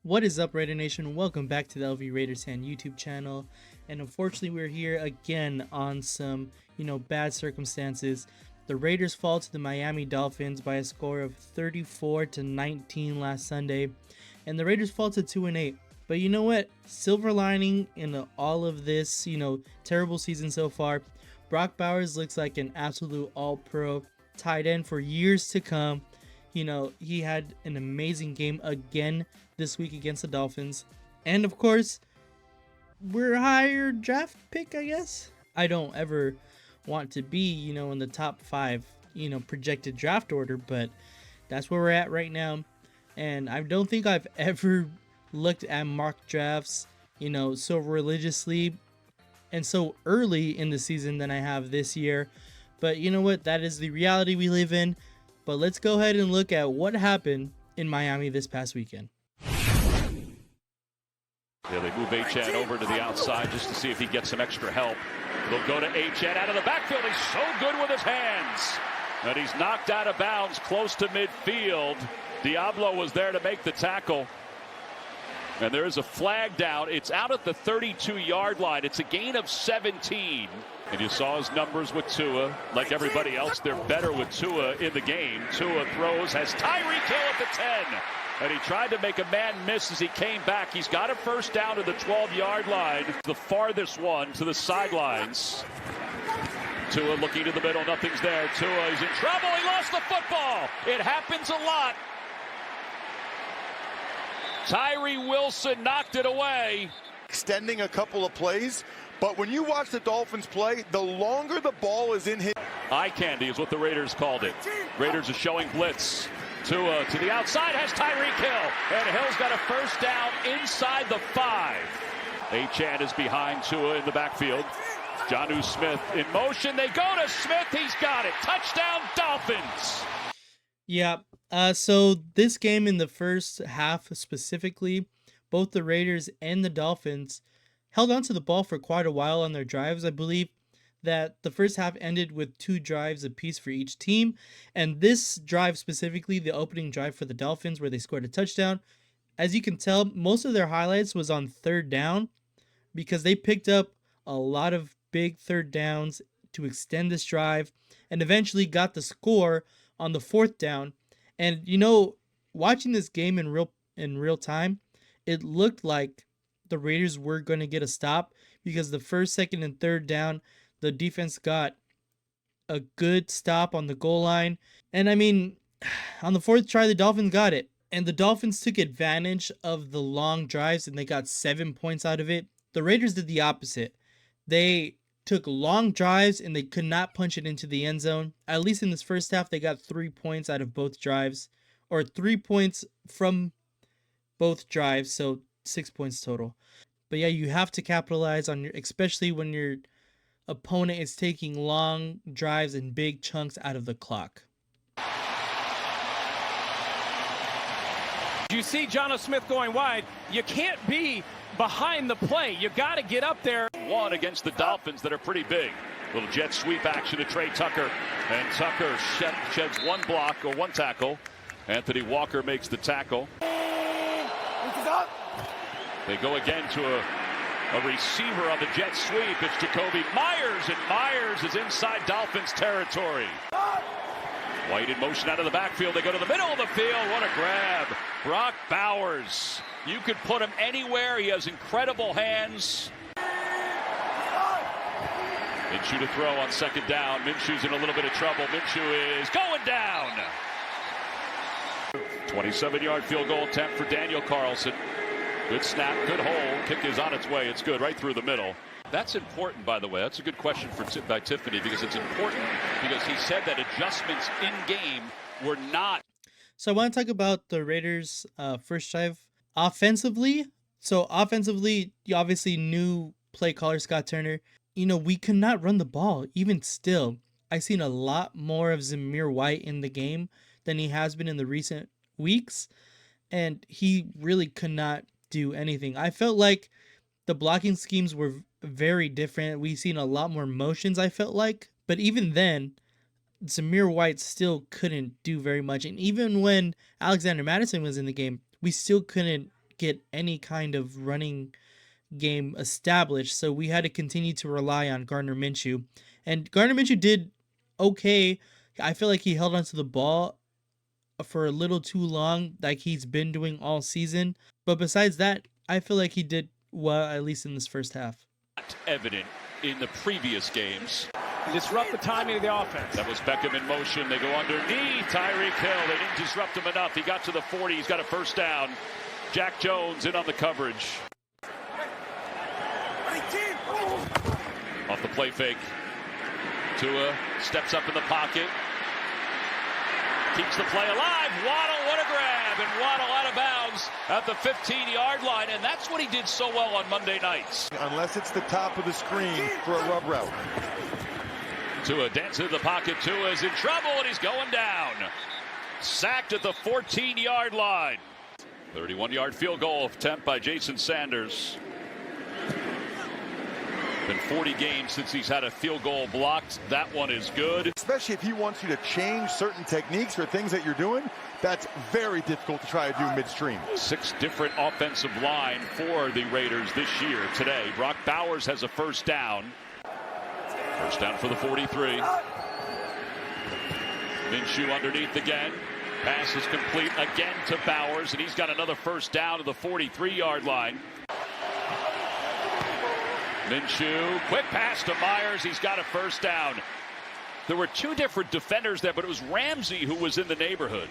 What is up, Raider Nation? Welcome back to the LV Raiders Fan YouTube channel. And unfortunately, we're here again on some, bad circumstances. The Raiders fall to the Miami Dolphins by a score of 34-19 last Sunday. And the Raiders fall to 2-8. But you know what? Silver lining in all of this, terrible season so far. Brock Bowers looks like an absolute all-pro tight end for years to come. He had an amazing game again this week against the Dolphins. And of course, we're a higher draft pick, I guess. I don't ever want to be, in the top 5, projected draft order, but that's where we're at right now. And I don't think I've ever looked at mock drafts, so religiously and so early in the season than I have this year. But you know what? That is the reality we live in. But let's go ahead and look at what happened in Miami this past weekend. Yeah, they move H.N. over to the outside just to see if he gets some extra help. They'll go to H.N. out of the backfield. He's so good with his hands. And he's knocked out of bounds close to midfield. Diablo was there to make the tackle. And there is a flag down. It's out at the 32-yard line. It's a gain of 17. And you saw his numbers with Tua. Like everybody else, they're better with Tua in the game. Tua throws, has Tyreek Hill at the 10. And he tried to make a man miss as he came back. He's got a first down to the 12-yard line. The farthest one to the sidelines. Tua looking to the middle. Nothing's there. Tua is in trouble. He lost the football. It happens a lot. Tyree Wilson knocked it away. Extending a couple of plays. But when you watch the Dolphins play, the longer the ball is in his... Eye candy is what the Raiders called it. Raiders are showing blitz. Tua to the outside has Tyreek Hill. And Hill's got a first down inside the 5. Achane is behind Tua in the backfield. Jonnu Smith in motion. They go to Smith. He's got it. Touchdown, Dolphins. Yeah. So this game in the first half specifically, both the Raiders and the Dolphins held onto the ball for quite a while on their drives. I believe that the first half ended with 2 drives apiece for each team. And this drive specifically, the opening drive for the Dolphins where they scored a touchdown, as you can tell, most of their highlights was on third down because they picked up a lot of big third downs to extend this drive and eventually got the score on the 4th down. And, watching this game in real time, it looked like the Raiders were going to get a stop because the first, second, and third down, the defense got a good stop on the goal line. And on the 4th try, the Dolphins got it. And the Dolphins took advantage of the long drives and they got 7 points out of it. The Raiders did the opposite. They took long drives and they could not punch it into the end zone. At least in this first half, they got 3 points out of both drives, or 3 points from both drives. So 6 points total. But yeah, you have to capitalize on especially when your opponent is taking long drives and big chunks out of the clock. You see Jonnu Smith going wide. You can't be behind the play. You got to get up there. One against the Dolphins that are pretty big. Little jet sweep action to Trey Tucker. And Tucker sheds one block or one tackle. Anthony Walker makes the tackle. They go again to a receiver on the jet sweep. It's Jacoby Myers, and Myers is inside Dolphins territory. White in motion out of the backfield. They go to the middle of the field. What a grab. Brock Bowers. You could put him anywhere. He has incredible hands. Minshew to throw on second down. Minshew's in a little bit of trouble. Minshew is going down. 27-yard field goal attempt for Daniel Carlson. Good snap, good hole. Kick is on its way. It's good, right through the middle. That's important, by the way. That's a good question by Tiffany because it's important because he said that adjustments in game were not. So I want to talk about the Raiders' first drive offensively. So offensively, you obviously knew play caller Scott Turner. We could not run the ball. Even still, I've seen a lot more of Zamir White in the game than he has been in the recent weeks. And he really could not do anything. I felt like the blocking schemes were very different. We've seen a lot more motions, I felt like. But even then, Zamir White still couldn't do very much. And even when Alexander Mattison was in the game, we still couldn't get any kind of running game established. So we had to continue to rely on Gardner Minshew. And Gardner Minshew did okay. I feel like he held onto the ball for a little too long, like he's been doing all season. But besides that, I feel like he did well, at least in this first half. Evident in the previous games. Disrupt the timing of the offense. That was Beckham in motion. They go underneath. Tyreek Hill. They didn't disrupt him enough. He got to the 40. He's got a first down. Jack Jones in on the coverage. Off the play fake. Tua steps up in the pocket. Keeps the play alive. Waddle, what a grab. And Waddle out of bounds at the 15-yard line. And that's what he did so well on Monday nights. Unless it's the top of the screen for a rub route. Tua dances in the pocket. Tua is in trouble, and he's going down. Sacked at the 14-yard line. 31-yard field goal attempt by Jason Sanders. Been 40 games since he's had a field goal blocked. That one is good. Especially if he wants you to change certain techniques or things that you're doing, that's very difficult to try to do midstream. 6 different offensive line for the Raiders this year today. Brock Bowers has a first down. First down for the 43. Minshew underneath again. Pass is complete again to Bowers, and he's got another first down to the 43-yard line. Minshew, quick pass to Myers. He's got a first down. There were 2 different defenders there, but it was Ramsey who was in the neighborhood.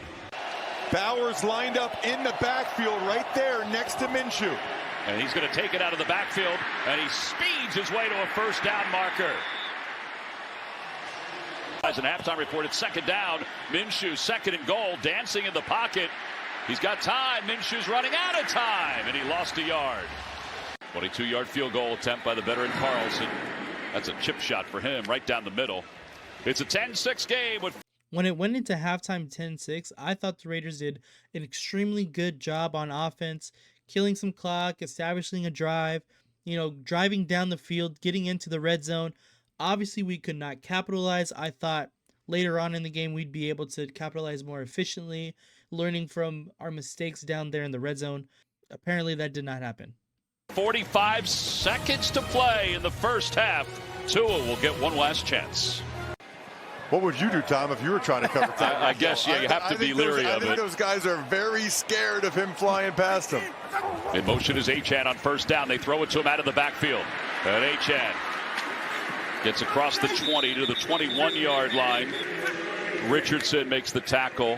Bowers lined up in the backfield right there next to Minshew. And he's going to take it out of the backfield, and he speeds his way to a first down marker. As an halftime report, it's second down. Minshew, second and goal, dancing in the pocket. He's got time. Minshew's running out of time, and he lost a yard. 22-yard field goal attempt by the veteran Carlson. That's a chip shot for him right down the middle. It's a 10-6 game. When it went into halftime 10-6, I thought the Raiders did an extremely good job on offense, killing some clock, establishing a drive, driving down the field, getting into the red zone. Obviously, we could not capitalize. I thought later on in the game we'd be able to capitalize more efficiently, learning from our mistakes down there in the red zone. Apparently, that did not happen. 45 seconds to play in the first half. Tua will get one last chance. What would you do, Tom, if you were trying to cover time? I guess, yeah, you have to be leery of it. I think those guys are very scared of him flying past them. In motion is Achane on first down. They throw it to him out of the backfield. And Achane gets across the 20 to the 21-yard line. Richardson makes the tackle.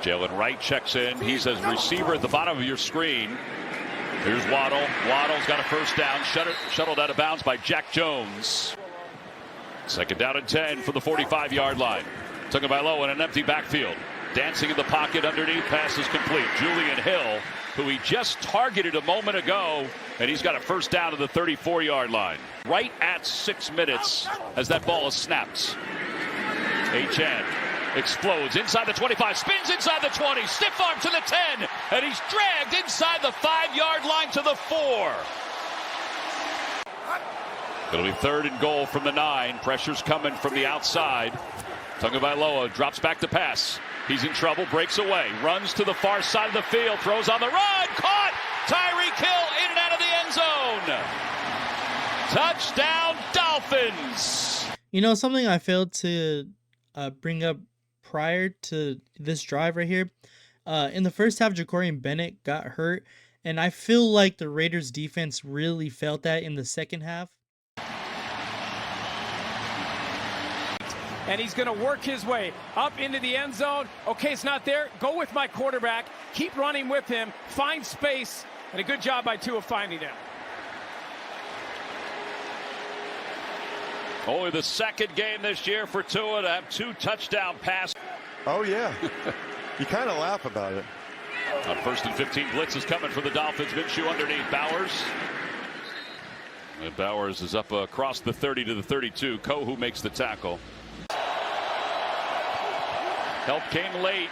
Jalen Wright checks in. He's a receiver at the bottom of your screen. Here's Waddle. Waddle's got a first down. Shuttled out of bounds by Jack Jones. Second down and 10 for the 45-yard line. Took it by low in an empty backfield. Dancing in the pocket underneath. Pass is complete. Julian Hill, who he just targeted a moment ago, and he's got a first down to the 34-yard line. Right at 6 minutes as that ball is snapped. Achane explodes inside the 25, spins inside the 20, stiff arm to the 10, and he's dragged inside the 5-yard line to the 4. It'll be third and goal from the 9. Pressure's coming from the outside. Tagovailoa drops back to pass. He's in trouble, breaks away, runs to the far side of the field, throws on the run, caught! Tyreek Hill in and out of the end zone. Touchdown, Dolphins! Something I failed to bring up prior to this drive right here. In the first half, Jacorian Bennett got hurt, and I feel like the Raiders defense really felt that in the second half. And he's going to work his way up into the end zone. Okay, it's not there. Go with my quarterback. Keep running with him. Find space. And a good job by Tua finding him. Only the second game this year for Tua to have 2 touchdown passes. Oh, yeah. You kind of laugh about it. On first and 15, blitz is coming for the Dolphins. Minshew underneath Bowers. And Bowers is up across the 30 to the 32. Kohu makes the tackle. Help came late.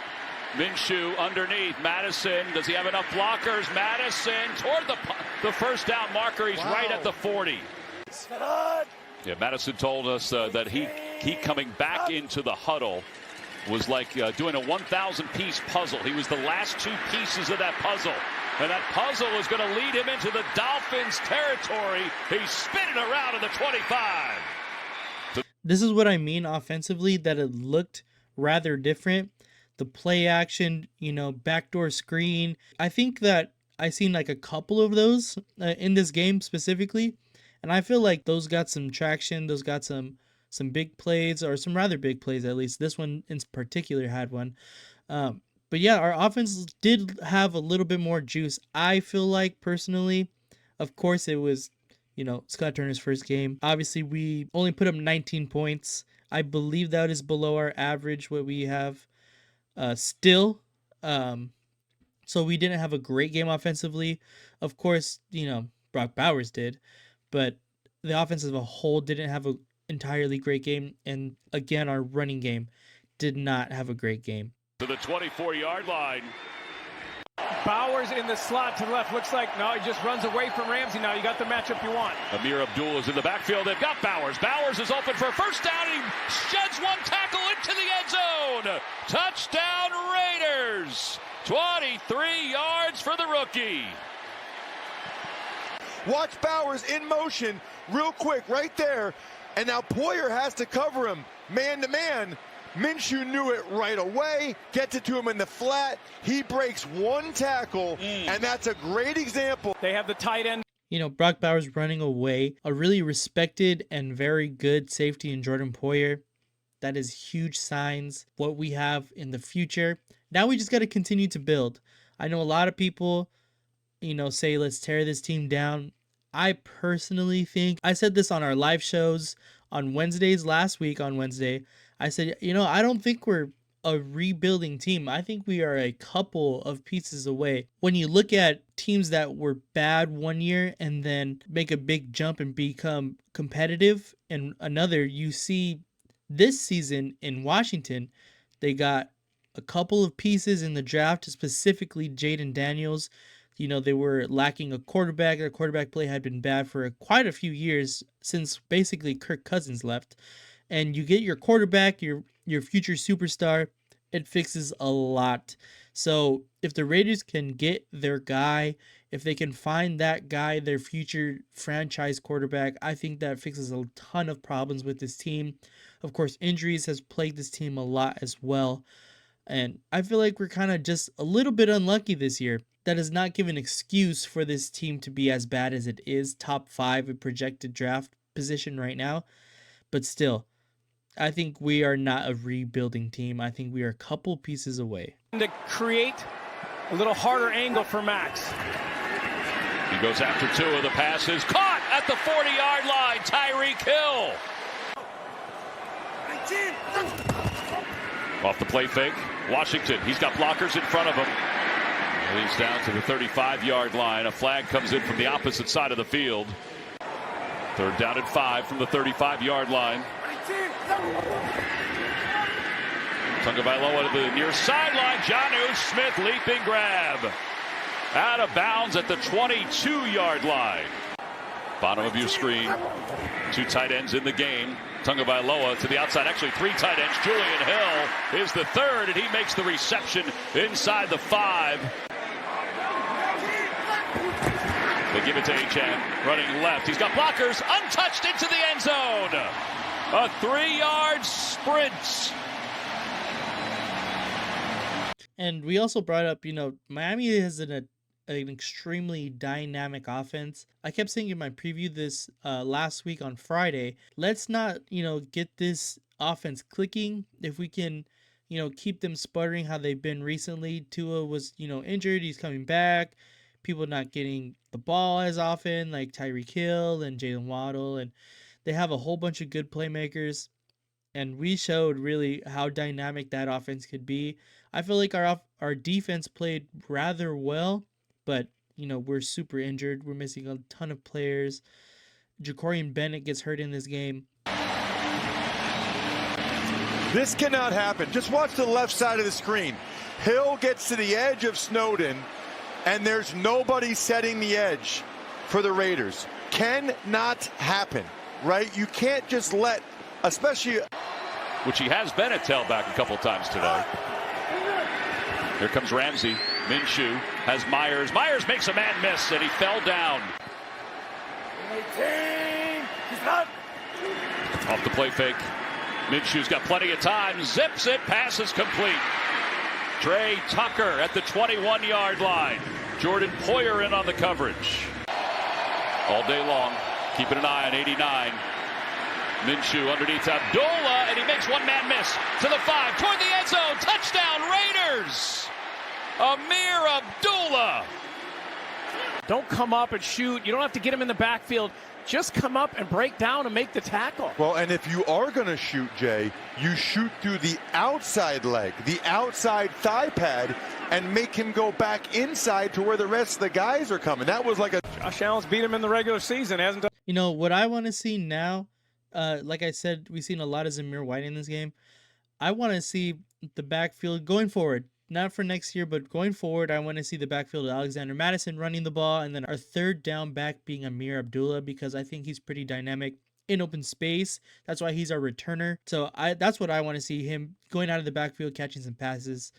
Minshew underneath. Madison, does he have enough blockers? Madison toward the first down marker. He's right at the 40. Yeah, Madison told us that he coming back into the huddle was like doing a 1,000-piece puzzle. He was the last 2 pieces of that puzzle. And that puzzle is going to lead him into the Dolphins territory. He's spinning around in the 25. This is what I mean offensively, that it looked rather different. The play action, backdoor screen. I think that I seen like a couple of those in this game specifically. And I feel like those got some traction. Those got some big plays, or some rather big plays at least. This one in particular had one. But yeah, our offense did have a little bit more juice. I feel like personally, of course, it was, Scott Turner's first game. Obviously, we only put up 19 points. I believe that is below our average, what we have still. So we didn't have a great game offensively. Of course, Brock Bowers did, but the offense as a whole didn't have an entirely great game. And again, our running game did not have a great game. To the 24-yard line. Bowers in the slot to the left. Looks like, no, he just runs away from Ramsey now. You got the matchup you want. Amir Abdul is in the backfield. They've got Bowers. Bowers is open for a first down. He sheds one tackle into the end zone. Touchdown Raiders. 23 yards for the rookie. Watch Bowers in motion real quick right there. And now Poyer has to cover him man to man. Minshew knew it right away, gets it to him in the flat. He breaks one tackle, and that's a great example. They have the tight end. Brock Bowers running away. A really respected and very good safety in Jordan Poyer. That is huge signs what we have in the future. Now we just got to continue to build. I know a lot of people, say let's tear this team down. I personally think, I said this on our live shows on Wednesdays last week on Wednesday. I said, I don't think we're a rebuilding team. I think we are a couple of pieces away. When you look at teams that were bad one year and then make a big jump and become competitive in another, you see this season in Washington, they got a couple of pieces in the draft, specifically Jaden Daniels. They were lacking a quarterback. Their quarterback play had been bad for quite a few years, since basically Kirk Cousins left. And you get your quarterback, your future superstar, it fixes a lot. So if the Raiders can get their guy, if they can find that guy, their future franchise quarterback, I think that fixes a ton of problems with this team. Of course, injuries has plagued this team a lot as well. And I feel like we're kind of just a little bit unlucky this year. That does not give an excuse for this team to be as bad as it is, top 5 in projected draft position right now. But still, I think we are not a rebuilding team. I think we are a couple pieces away. To create a little harder angle for Max. He goes after 2 of the passes. Caught at the 40-yard line. Tyreek Hill. Off the play fake. Washington. He's got blockers in front of him. And he's down to the 35-yard line. A flag comes in from the opposite side of the field. 3rd down and 5 from the 35-yard line. Tagovailoa to the near sideline. Jonnu Smith leaping grab. Out of bounds at the 22-yard line. Bottom of your screen. 2 tight ends in the game. Tagovailoa to the outside. Actually 3 tight ends. Julian Hill is the 3rd, and he makes the reception inside the 5. They give it to Achane, running left. He's got blockers, untouched into the end zone. A 3-yard sprint. And we also brought up, Miami has an extremely dynamic offense. I kept saying in my preview this last week on Friday, let's not, get this offense clicking. If we can, keep them sputtering how they've been recently. Tua was, injured. He's coming back. People not getting the ball as often, like Tyreek Hill and Jalen Waddle. And they have a whole bunch of good playmakers. And we showed really how dynamic that offense could be. I feel like our defense played rather well, but, we're super injured. We're missing a ton of players. Jacorian Bennett gets hurt in this game. This cannot happen. Just watch the left side of the screen. Hill gets to the edge of Snowden, and there's nobody setting the edge for the Raiders. Cannot happen, right? You can't just let, especially... Which he has been at tailback a couple times today. Here comes Ramsey. Minshew has Myers. Myers makes a man miss, and he fell down. Off the play fake. Minshew's got plenty of time. Zips it. Pass is complete. Trey Tucker at the 21-yard line. Jordan Poyer in on the coverage. All day long. Keeping an eye on 89. Minshew underneath Abdullah, and he makes one man miss to the 5 toward the end zone. Touchdown Raiders. Amir Abdullah. Don't come up and shoot. You don't have to get him in the backfield. Just come up and break down and make the tackle. Well, and if you are going to shoot, Jay, you shoot through the outside leg, the outside thigh pad, and make him go back inside to where the rest of the guys are coming. That was like a... Josh Allen's beat him in the regular season. Hasn't done. You know, what I want to see now, like I said, we've seen a lot of Zamir White in this game. I want to see the backfield going forward. Not for next year, but going forward, I want to see the backfield of Alexander Madison running the ball, and then our third down back being Amir Abdullah, because I think he's pretty dynamic in open space. That's why he's our returner. So that's what I want to see, him going out of the backfield, catching some passes.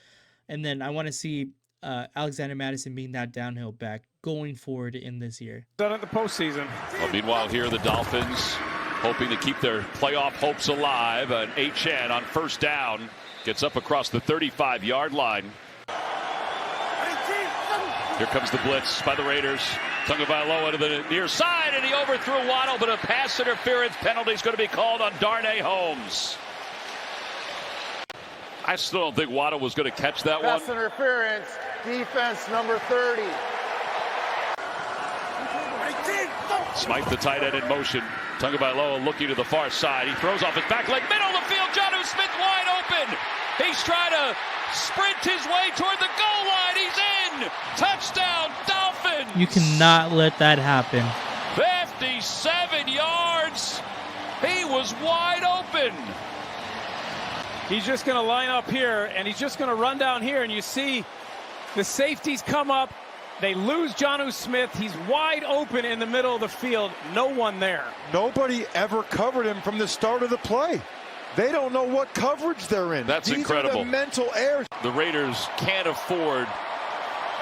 And then I want to see Alexander Madison being that downhill back going forward in this year. Done it in the postseason. Well, meanwhile, here the Dolphins hoping to keep their playoff hopes alive. An HN on first down. Gets up across the 35-yard line. Here comes the blitz by the Raiders. Tagovailoa to the near side, and he overthrew Waddle, but a pass interference penalty is going to be called on Darnay Holmes. I still don't think Waddle was going to catch that one. Pass interference, defense number 30. Smythe, the tight end, in motion. Tagovailoa looking to the far side. He throws off his back leg, middle of the field. Jonnu Smith wide open. He's trying to sprint his way toward the goal line. He's in. Touchdown, Dolphins. You cannot let that happen. 57 yards. He was wide open. He's just going to line up here, and he's just going to run down here, and you see the safeties come up. They lose Jonnu Smith. He's wide open in the middle of the field. No one there. Nobody ever covered him from the start of the play. They don't know what coverage they're in. That's These incredible. Are the mental errors. The Raiders can't afford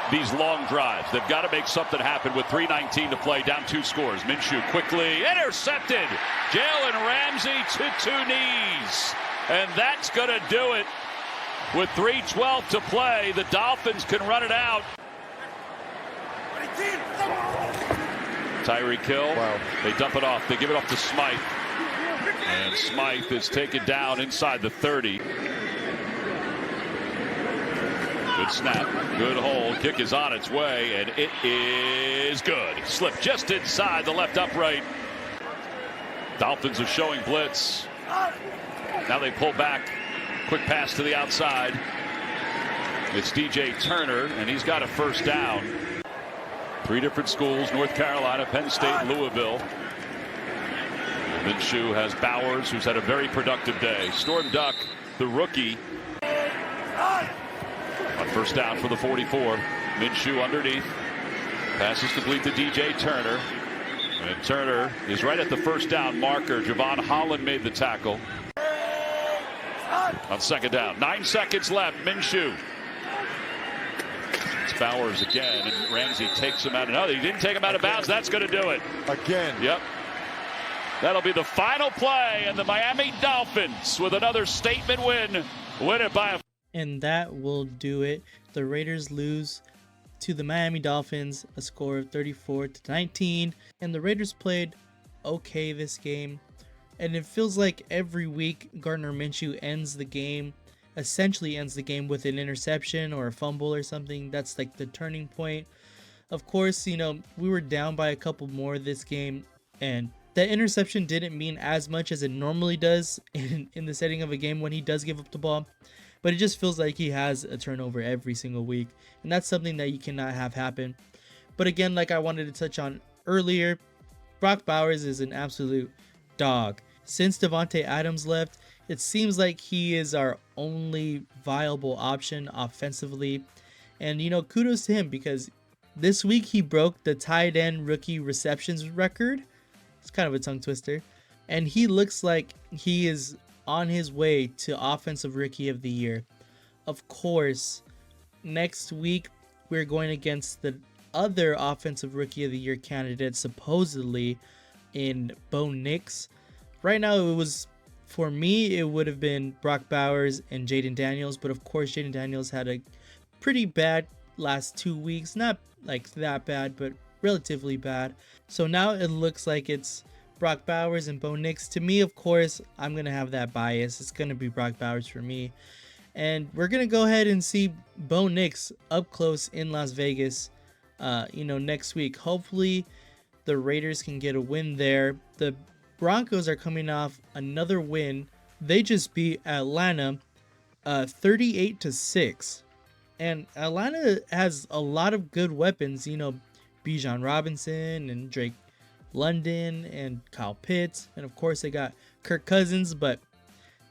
these long drives. They've got to make something happen with 3:19 to play, down 2 scores. Minshew quickly intercepted. Jalen Ramsey to 2 knees. And that's going to do it. With 3:12 to play, the Dolphins can run it out. Tyreek Hill. Wow. They dump it off. They give it off to Smythe. And Smythe is taken down inside the 30. Good snap. Good hold. Kick is on its way, and it is good. Slipped just inside the left upright. Dolphins are showing blitz. Now they pull back. Quick pass to the outside. It's DJ Turner, and he's got a first down. 3 different schools, North Carolina, Penn State, Louisville. Minshew has Bowers, who's had a very productive day. Storm Duck, the rookie, on first down for the 44. Minshew underneath. Passes complete to DJ Turner. And Turner is right at the first down marker. Javon Holland made the tackle. On second down. 9 seconds left. Minshew. It's Bowers again, and Ramsey takes him out. No, he didn't take him out of bounds. That's going to do it. Again. Yep. That'll be the final play, and the Miami Dolphins, with another statement win it by a... And that will do it. The Raiders lose to the Miami Dolphins, a score of 34-19. And the Raiders played okay this game. And it feels like every week Gardner Minshew essentially ends the game with an interception or a fumble or something. That's like the turning point. Of course, you know, we were down by a couple more this game, and that interception didn't mean as much as it normally does in the setting of a game when he does give up the ball. But it just feels like he has a turnover every single week. And that's something that you cannot have happen. But again, like I wanted to touch on earlier, Brock Bowers is an absolute dog. Since Devontae Adams left, it seems like he is our only viable option offensively. And, you know, kudos to him, because this week he broke the tight end rookie receptions record. It's kind of a tongue twister. And he looks like he is on his way to Offensive Rookie of the Year. Of course, next week we're going against the other offensive rookie of the year candidate, supposedly, in Bo Nix. Right now, it was, for me, it would have been Brock Bowers and Jaden Daniels, but of course, Jaden Daniels had a pretty bad last 2 weeks. Not like that bad, but relatively bad. So now it looks like it's Brock Bowers and Bo Nix. To me, of course, I'm going to have that bias. It's going to be Brock Bowers for me. And we're going to go ahead and see Bo Nix up close in Las Vegas, next week. Hopefully, the Raiders can get a win there. The Broncos are coming off another win. They just beat Atlanta 38-6. And Atlanta has a lot of good weapons, Bijan Robinson and Drake London and Kyle Pitts. And of course, they got Kirk Cousins, but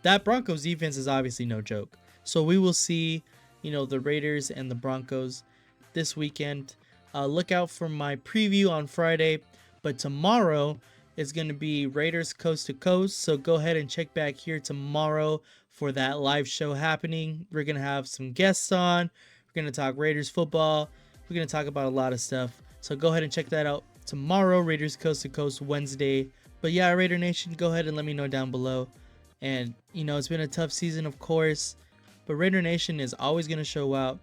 that Broncos defense is obviously no joke. So we will see, the Raiders and the Broncos this weekend. Look out for my preview on Friday, but tomorrow is going to be Raiders Coast to Coast. So go ahead and check back here tomorrow for that live show happening. We're going to have some guests on. We're going to talk Raiders football. We're going to talk about a lot of stuff. So go ahead and check that out tomorrow, Raiders Coast to Coast Wednesday. But yeah, Raider Nation, go ahead and let me know down below. And, it's been a tough season, of course, but Raider Nation is always going to show out.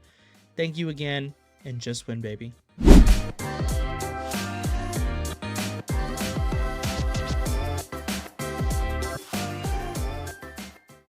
Thank you again, and just win, baby.